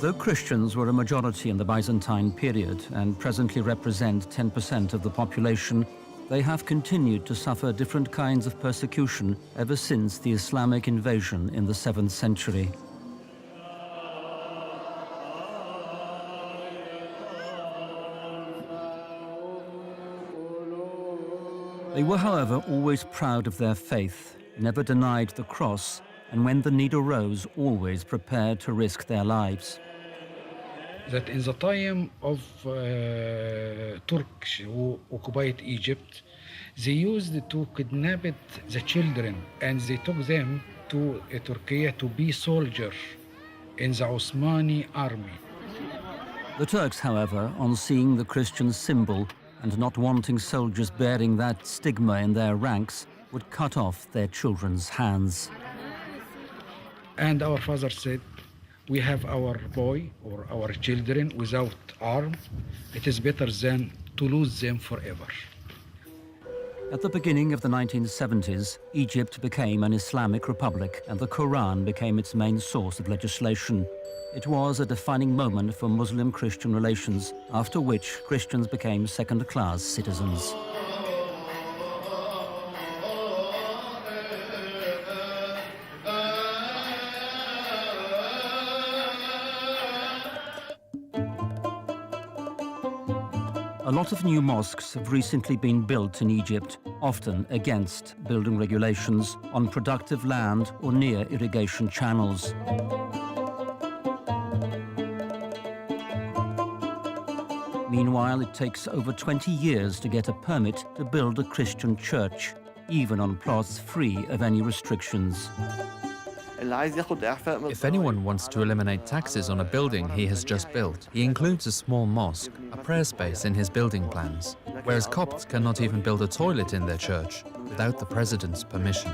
Though Christians were a majority in the Byzantine period and presently represent 10% of the population, they have continued to suffer different kinds of persecution ever since the Islamic invasion in the 7th century. They were, however, always proud of their faith, never denied the cross, and when the need arose, always prepared to risk their lives. That in the time of Turks who occupied Egypt, they used to kidnap the children and they took them to Turkey to be soldiers in the Osmani army. The Turks, however, on seeing the Christian symbol and not wanting soldiers bearing that stigma in their ranks, would cut off their children's hands. And our father said, we have our boy or our children without arm. It is better than to lose them forever. At the beginning of the 1970s, Egypt became an Islamic Republic and the Koran became its main source of legislation. It was a defining moment for Muslim-Christian relations, after which Christians became second-class citizens. A lot of new mosques have recently been built in Egypt, often against building regulations, on productive land or near irrigation channels. Meanwhile, it takes over 20 years to get a permit to build a Christian church, even on plots free of any restrictions. If anyone wants to eliminate taxes on a building he has just built, he includes a small mosque, a prayer space in his building plans, whereas Copts cannot even build a toilet in their church without the president's permission.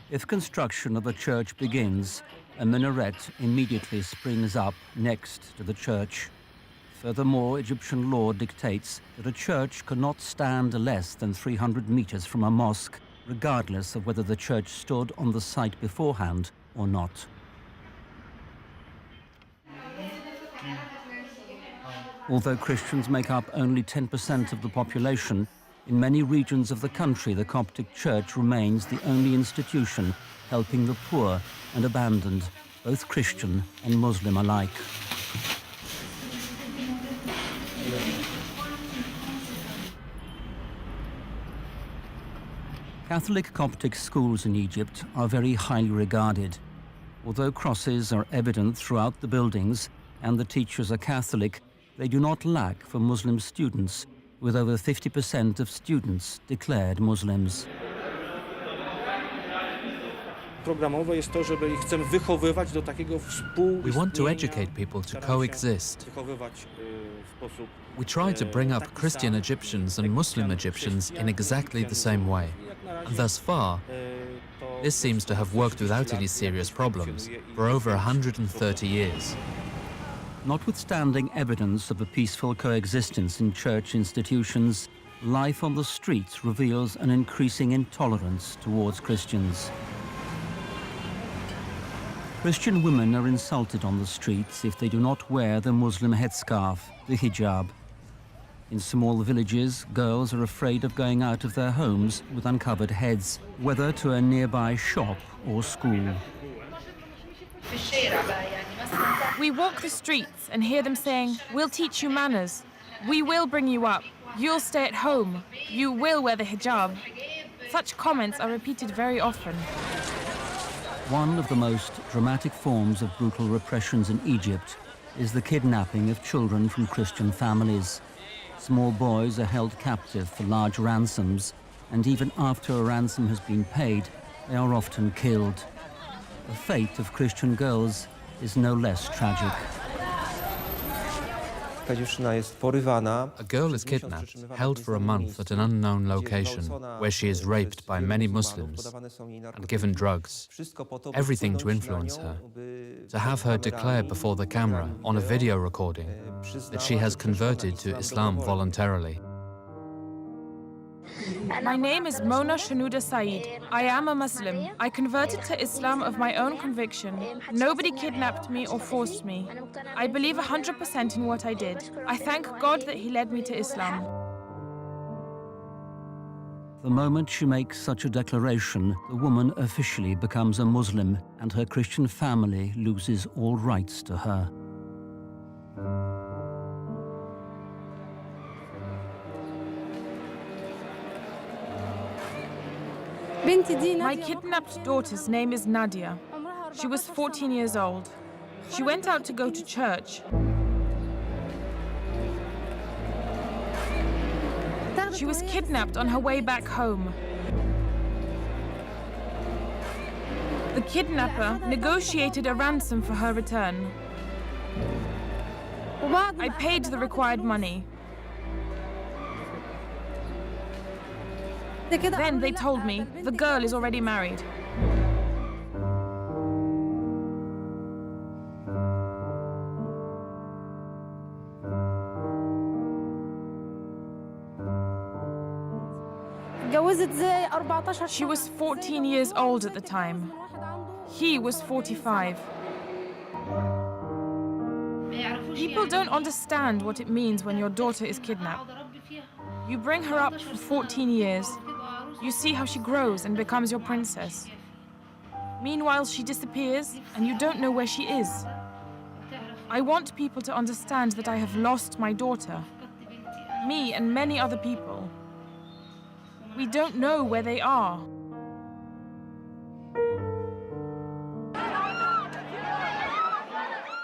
If construction of a church begins, a minaret immediately springs up next to the church. Furthermore, Egyptian law dictates that a church cannot stand less than 300 meters from a mosque, regardless of whether the church stood on the site beforehand or not. Although Christians make up only 10% of the population, in many regions of the country, the Coptic Church remains the only institution helping the poor and abandoned, both Christian and Muslim alike. Catholic Coptic schools in Egypt are very highly regarded. Although crosses are evident throughout the buildings and the teachers are Catholic, they do not lack for Muslim students, with over 50% of students declared Muslims. We want to educate people to coexist. We try to bring up Christian Egyptians and Muslim Egyptians in exactly the same way. And thus far, this seems to have worked without any serious problems for over 130 years. Notwithstanding evidence of a peaceful coexistence in church institutions, life on the streets reveals an increasing intolerance towards Christians. Christian women are insulted on the streets if they do not wear the Muslim headscarf, the hijab. In small villages, girls are afraid of going out of their homes with uncovered heads, whether to a nearby shop or school. We walk the streets and hear them saying, "We'll teach you manners. We will bring you up. You'll stay at home. You will wear the hijab." Such comments are repeated very often. One of the most dramatic forms of brutal repressions in Egypt is the kidnapping of children from Christian families. Small boys are held captive for large ransoms, and even after a ransom has been paid, they are often killed. The fate of Christian girls is no less tragic. A girl is kidnapped, held for a month at an unknown location, where she is raped by many Muslims and given drugs, everything to influence her, to have her declare before the camera on a video recording that she has converted to Islam voluntarily. My name is Mona Shanuda Saeed. I am a Muslim. I converted to Islam of my own conviction. Nobody kidnapped me or forced me. I believe 100% in what I did. I thank God that He led me to Islam. The moment she makes such a declaration, the woman officially becomes a Muslim and her Christian family loses all rights to her. My kidnapped daughter's name is Nadia. She was 14 years old. She went out to go to church. She was kidnapped on her way back home. The kidnapper negotiated a ransom for her return. I paid the required money. Then they told me the girl is already married. She was 14 years old at the time. He was 45. People don't understand what it means when your daughter is kidnapped. You bring her up for 14 years. You see how she grows and becomes your princess. Meanwhile, she disappears and you don't know where she is. I want people to understand that I have lost my daughter. Me and many other people. We don't know where they are.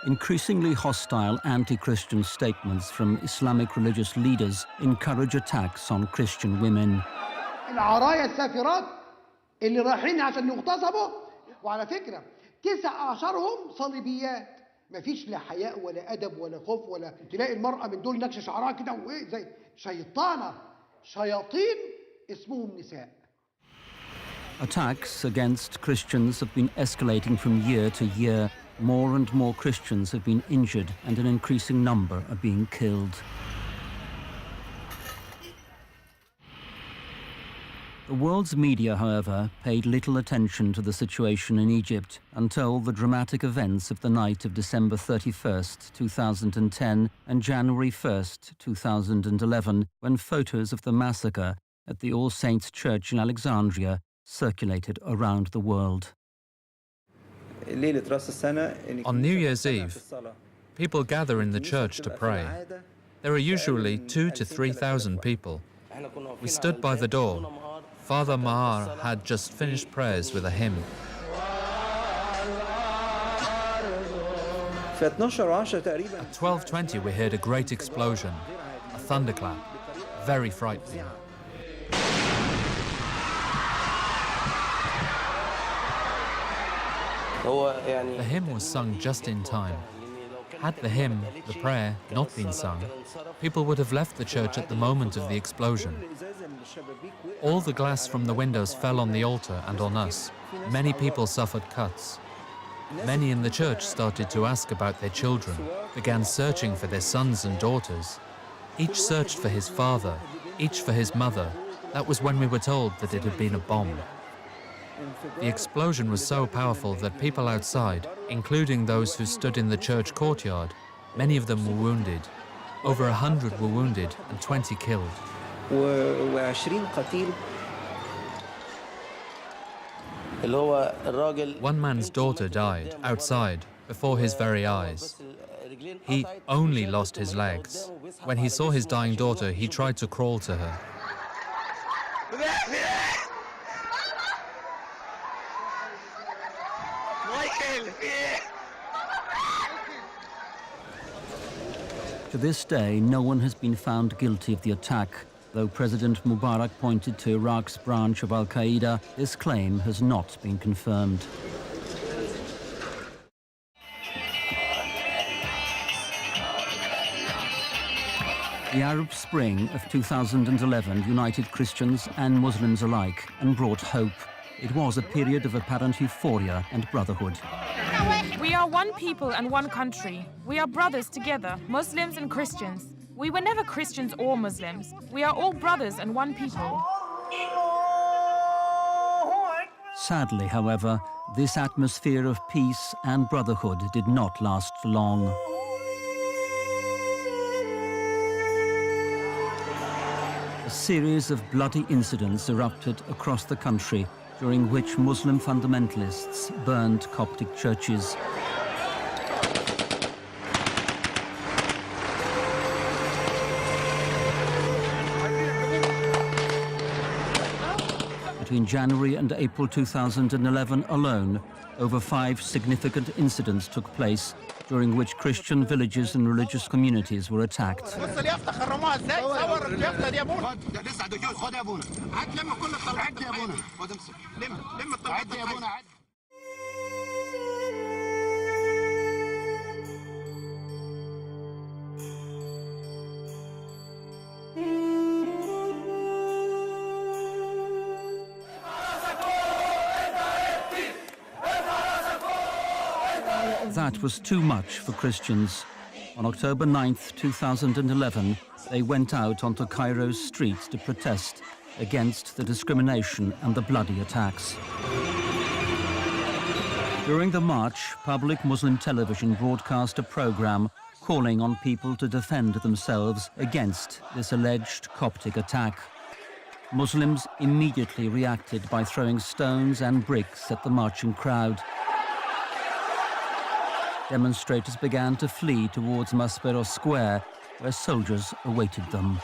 Increasingly hostile anti-Christian statements from Islamic religious leaders encourage attacks on Christian women. العرايا السافرات اللي رايحين عشان يغتصبوا وعلى فكرة 19 صليبيات مفيش لا حياء ولا أدب ولا خوف ولا تلاقي المرأة من دول نكش شعرها كده وإيه زي شيطانة شياطين اسمهم نساء. Attacks against Christians have been escalating from year to year. More and more Christians have been injured and an increasing number are being killed. The world's media, however, paid little attention to the situation in Egypt until the dramatic events of the night of December 31st, 2010 and January 1st, 2011, when photos of the massacre at the All Saints Church in Alexandria circulated around the world. On New Year's Eve, people gather in the church to pray. There are usually 2,000 to 3,000 people. We stood by the door. Father Mahar had just finished prayers with a hymn. At 12:20 we heard a great explosion, a thunderclap, very frightening. The hymn was sung just in time. Had the hymn, the prayer, not been sung, people would have left the church at the moment of the explosion. All the glass from the windows fell on the altar and on us. Many people suffered cuts. Many in the church started to ask about their children, began searching for their sons and daughters. Each searched for his father, each for his mother. That was when we were told that it had been a bomb. The explosion was so powerful that people outside, including those who stood in the church courtyard, many of them were wounded. Over 100 were wounded and 20 killed. One man's daughter died outside before his very eyes. He only lost his legs. When he saw his dying daughter, he tried to crawl to her. To this day, no one has been found guilty of the attack. Though President Mubarak pointed to Iraq's branch of al-Qaeda, this claim has not been confirmed. The Arab Spring of 2011 united Christians and Muslims alike and brought hope. It was a period of apparent euphoria and brotherhood. We are one people and one country. We are brothers together, Muslims and Christians. We were never Christians or Muslims. We are all brothers and one people. Sadly, however, this atmosphere of peace and brotherhood did not last long. A series of bloody incidents erupted across the country, during which Muslim fundamentalists burned Coptic churches. Between January and April 2011 alone, over 5 significant incidents took place, during which Christian villages and religious communities were attacked. That was too much for Christians. On October 9th, 2011, they went out onto Cairo's streets to protest against the discrimination and the bloody attacks. During the march, public Muslim television broadcast a program calling on people to defend themselves against this alleged Coptic attack. Muslims immediately reacted by throwing stones and bricks at the marching crowd. Demonstrators began to flee towards Maspero Square, where soldiers awaited them.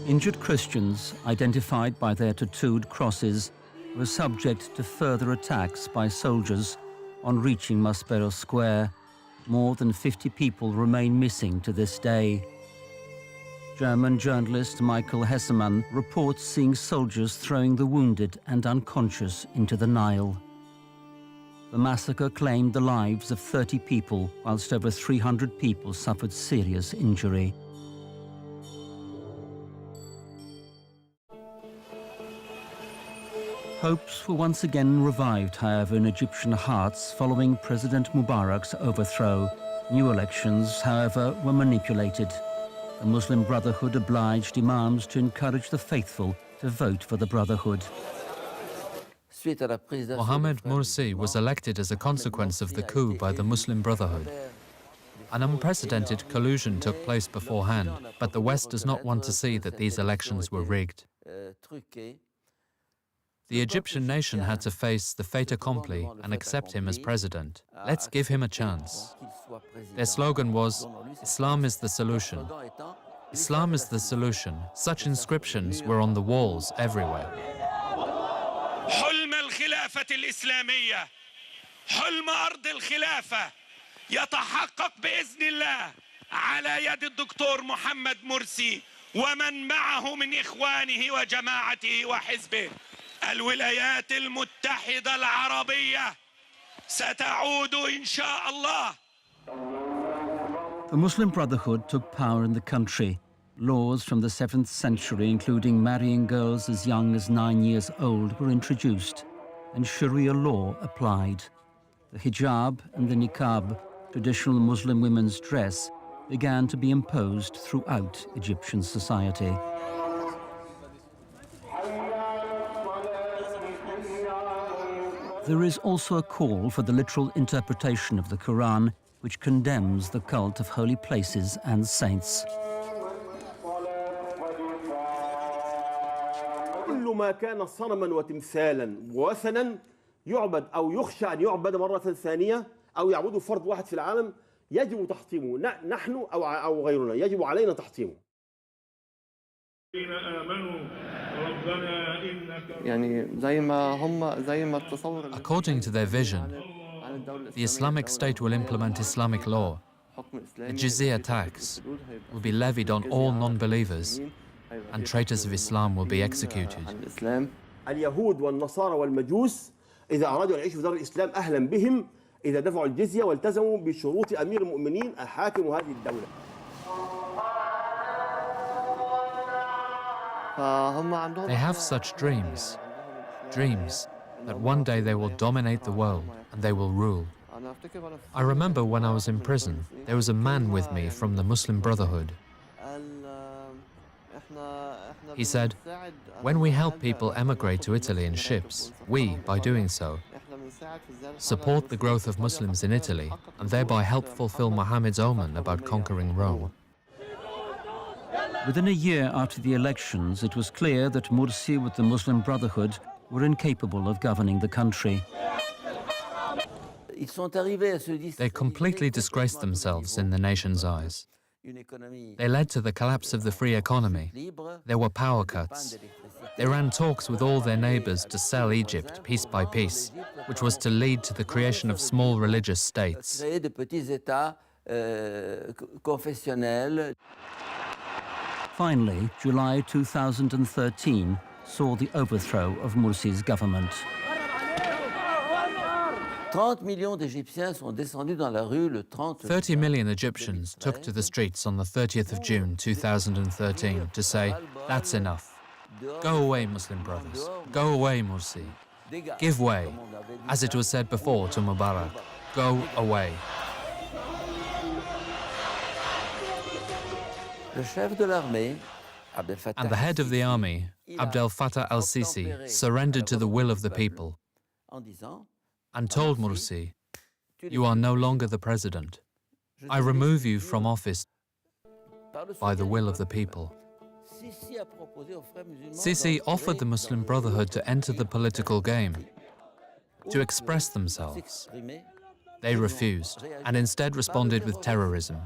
Injured Christians, identified by their tattooed crosses, were subject to further attacks by soldiers on reaching Maspero Square. More than 50 people remain missing to this day. German journalist Michael Hessemann reports seeing soldiers throwing the wounded and unconscious into the Nile. The massacre claimed the lives of 30 people, whilst over 300 people suffered serious injury. Hopes were once again revived, however, in Egyptian hearts following President Mubarak's overthrow. New elections, however, were manipulated. The Muslim Brotherhood obliged imams to encourage the faithful to vote for the Brotherhood. Mohamed Morsi was elected as a consequence of the coup by the Muslim Brotherhood. An unprecedented collusion took place beforehand, but the West does not want to see that these elections were rigged. The Egyptian nation had to face the fait accompli and accept him as president. Let's give him a chance. Their slogan was, "Islam is the solution." Islam is the solution. Such inscriptions were on the walls everywhere. حلم الخلافة الإسلامية حلم أرض الخلافة يتحقق بإذن الله على يد الدكتور محمد مرسي ومن معه من إخوانه وجماعته وحزبه. الولايات المتحدة العربية ستعود إن شاء الله. The Muslim Brotherhood took power in the country. Laws from the 7th century, including marrying girls as young as 9 years old, were introduced, and Sharia law applied. The hijab and the niqab traditional Muslim women's dress began to be imposed throughout Egyptian society. There is also a call for the literal interpretation of the Quran, which condemns the cult of holy places and saints. كل ما كان صنما وتمثالا ووثنا يعبد أو يخشى أن يعبد مرة ثانية أو يعبده فرد واحد في العالم يجب تحطيمه نحن أو غيرنا يجب علينا تحطيمه. According to their vision, the Islamic State will implement Islamic law. A jizya tax will be levied on all non-believers, and traitors of Islam will be executed. اليهود والنصارى والمجوس إذا أرادوا أن يعيشوا في دار الإسلام أهلا بهم إذا دفعوا الجزية والتزموا بشروط أمير المؤمنين حاكم هذه الدولة. They have such dreams that one day they will dominate the world and they will rule. I remember when I was in prison, there was a man with me from the Muslim Brotherhood. He said, when we help people emigrate to Italy in ships, we, by doing so, support the growth of Muslims in Italy and thereby help fulfill Muhammad's omen about conquering Rome. Within a year after the elections, it was clear that Mursi with the Muslim Brotherhood were incapable of governing the country. They completely disgraced themselves in the nation's eyes. They led to the collapse of the free economy. There were power cuts. They ran talks with all their neighbors to sell Egypt piece by piece, which was to lead to the creation of small religious states. Finally, July 2013 saw the overthrow of Mursi's government. 30 million Egyptians took to the streets on the 30th of June 2013 to say, that's enough. Go away, Muslim brothers. Go away, Mursi. Give way. As it was said before to Mubarak, go away. And the head of the army, Abdel Fattah el-Sisi, surrendered to the will of the people and told Mursi, you are no longer the president. I remove you from office by the will of the people. Sisi offered the Muslim Brotherhood to enter the political game, to express themselves. They refused and instead responded with terrorism.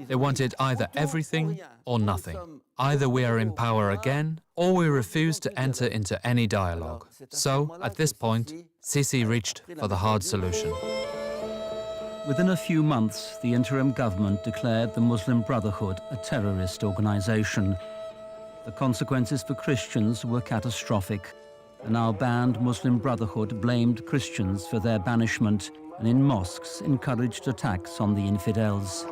They wanted either everything or nothing. Either we are in power again, or we refuse to enter into any dialogue. So, at this point, Sisi reached for the hard solution. Within a few months, the interim government declared the Muslim Brotherhood a terrorist organization. The consequences for Christians were catastrophic. The now banned Muslim Brotherhood blamed Christians for their banishment and in mosques encouraged attacks on the infidels.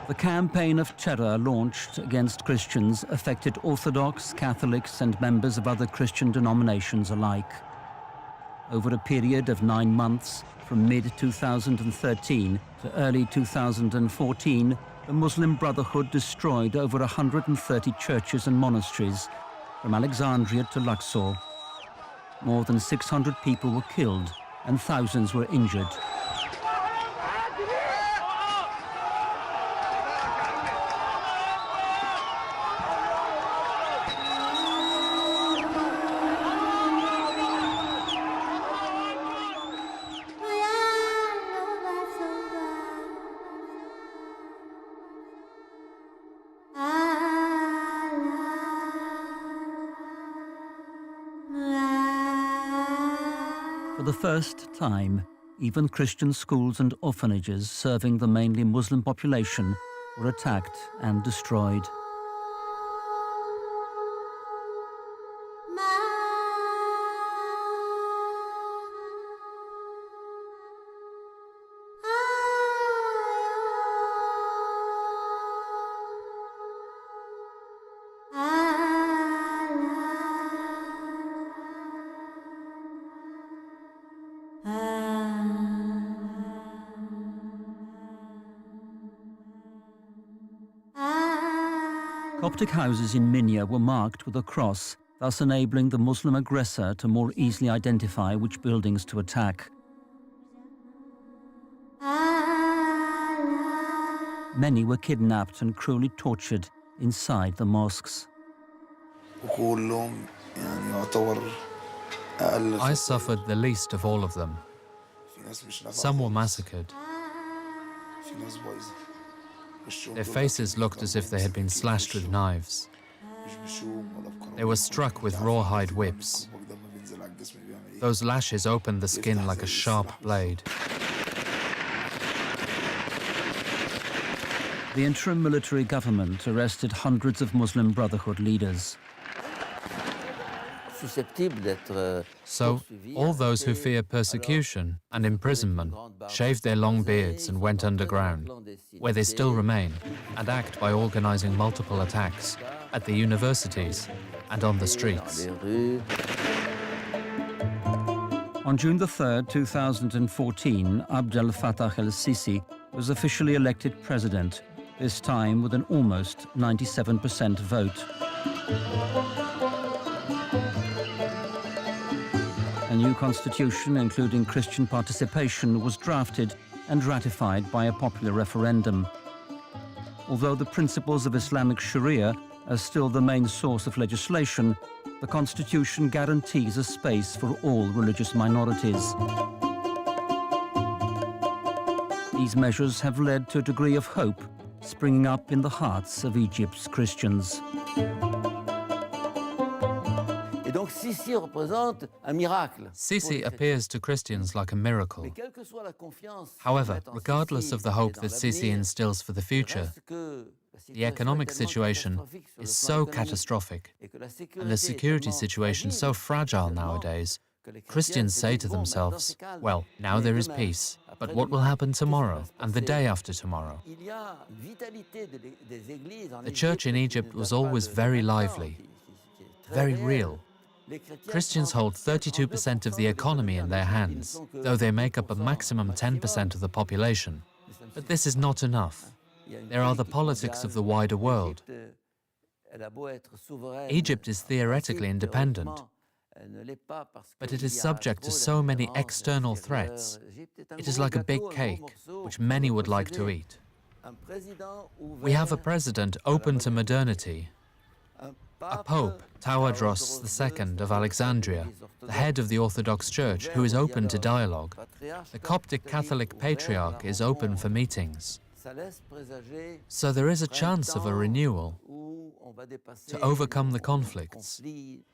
The campaign of terror launched against Christians affected Orthodox, Catholics and members of other Christian denominations alike. Over a period of 9 months, from mid-2013 to early 2014, the Muslim Brotherhood destroyed over 130 churches and monasteries, from Alexandria to Luxor. More than 600 people were killed and thousands were injured. For the first time, even Christian schools and orphanages serving the mainly Muslim population were attacked and destroyed. Coptic houses in Minya were marked with a cross, thus enabling the Muslim aggressor to more easily identify which buildings to attack. Many were kidnapped and cruelly tortured inside the mosques. I suffered the least of all of them. Some were massacred. Their faces looked as if they had been slashed with knives. They were struck with rawhide whips. Those lashes opened the skin like a sharp blade. The interim military government arrested hundreds of Muslim Brotherhood leaders. So, all those who fear persecution and imprisonment shaved their long beards and went underground, where they still remain, and act by organizing multiple attacks at the universities and on the streets. On June 3, 2014, Abdel Fattah el-Sisi was officially elected president, this time with an almost 97% vote. A new constitution, including Christian participation, was drafted and ratified by a popular referendum. Although the principles of Islamic Sharia are still the main source of legislation, the constitution guarantees a space for all religious minorities. These measures have led to a degree of hope springing up in the hearts of Egypt's Christians. Sisi appears to Christians like a miracle. However, regardless of the hope that Sisi instills for the future, the economic situation is so catastrophic and the security situation so fragile nowadays, Christians say to themselves, well, now there is peace, but what will happen tomorrow and the day after tomorrow? The church in Egypt was always very lively, very real. Christians hold 32% of the economy in their hands, though they make up a maximum 10% of the population. But this is not enough. There are the politics of the wider world. Egypt is theoretically independent, but it is subject to so many external threats. It is like a big cake, which many would like to eat. We have a president open to modernity, a Pope, Tawadros II of Alexandria, the head of the Orthodox Church, who is open to dialogue. The Coptic Catholic Patriarch is open for meetings. So there is a chance of a renewal, to overcome the conflicts.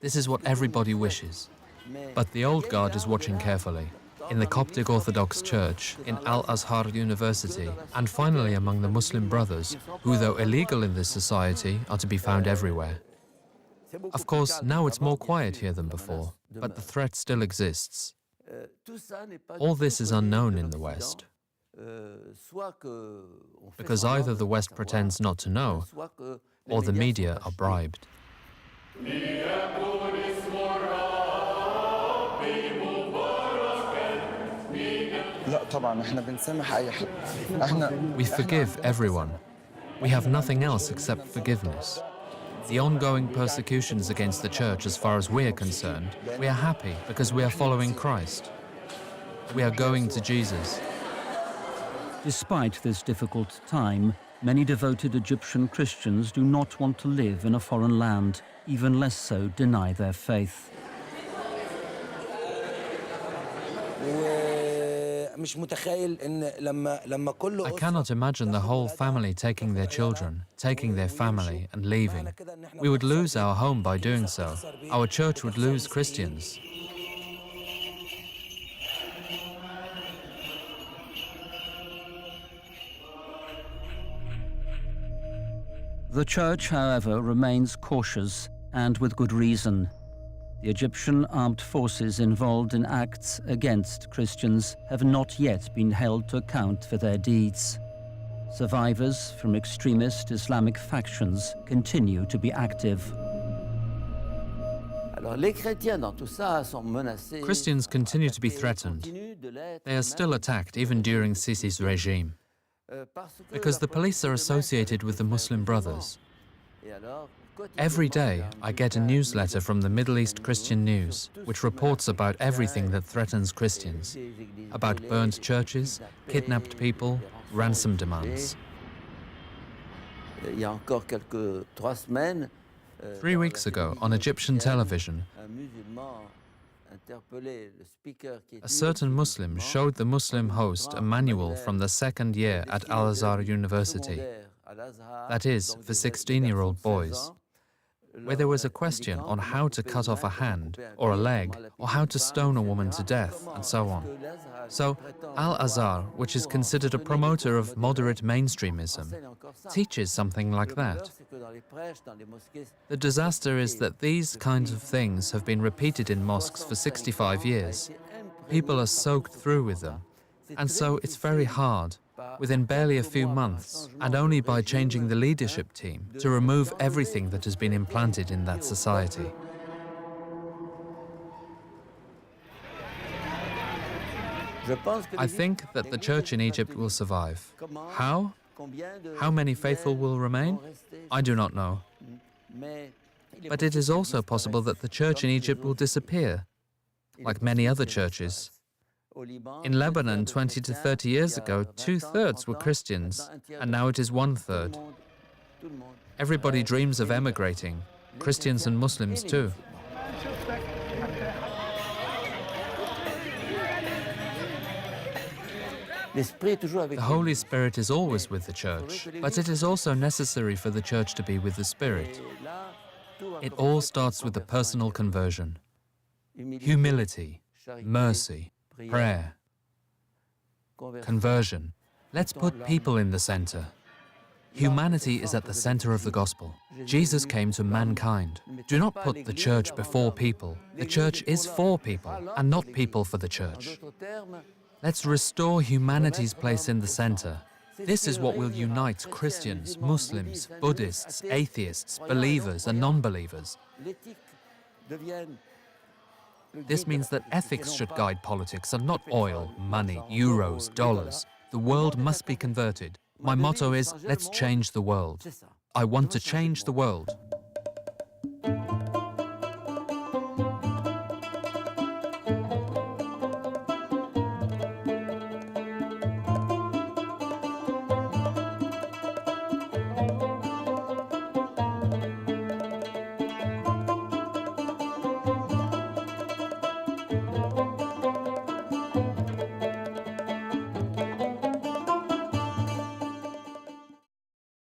This is what everybody wishes. But the old guard is watching carefully. In the Coptic Orthodox Church, in Al-Azhar University, and finally among the Muslim Brothers, who, though illegal in this society, are to be found everywhere. Of course, now it's more quiet here than before, but the threat still exists. All this is unknown in the West, because either the West pretends not to know, or the media are bribed. We forgive everyone. We have nothing else except forgiveness. The ongoing persecutions against the church, as far as we are concerned, we are happy because we are following Christ. We are going to Jesus. Despite this difficult time, many devoted Egyptian Christians do not want to live in a foreign land, even less so deny their faith. I cannot imagine the whole family taking their children, taking their family and leaving. We would lose our home by doing so. Our church would lose Christians. The church, however, remains cautious, and with good reason. The Egyptian armed forces involved in acts against Christians have not yet been held to account for their deeds. Survivors from extremist Islamic factions continue to be active. Christians continue to be threatened. They are still attacked even during Sisi's regime, because the police are associated with the Muslim Brothers. Every day, I get a newsletter from the Middle East Christian News, which reports about everything that threatens Christians, about burned churches, kidnapped people, ransom demands. 3 weeks ago, on Egyptian television, a certain Muslim showed the Muslim host a manual from the second year at Al-Azhar University, that is, for 16-year-old boys, where there was a question on how to cut off a hand or a leg, or how to stone a woman to death, and so on. So, Al-Azhar, which is considered a promoter of moderate mainstreamism, teaches something like that. The disaster is that these kinds of things have been repeated in mosques for 65 years. People are soaked through with them. And so it's very hard, within barely a few months, and only by changing the leadership team, to remove everything that has been implanted in that society. I think that the church in Egypt will survive. How? How many faithful will remain? I do not know. But it is also possible that the church in Egypt will disappear, like many other churches. In Lebanon, 20 to 30 years ago, 2/3 were Christians, and now it is 1/3. Everybody dreams of emigrating, Christians and Muslims too. The Holy Spirit is always with the Church, but it is also necessary for the Church to be with the Spirit. It all starts with the personal conversion, humility, mercy, prayer, conversion. Let's put people in the center. Humanity is at the center of the gospel. Jesus came to mankind. Do not put the church before people. The church is for people, and not people for the church. Let's restore humanity's place in the center. This is what will unite Christians, Muslims, Buddhists, atheists, believers and non-believers. This means that ethics should guide politics and not oil, money, euros, dollars. The world must be converted. My motto is, let's change the world. I want to change the world.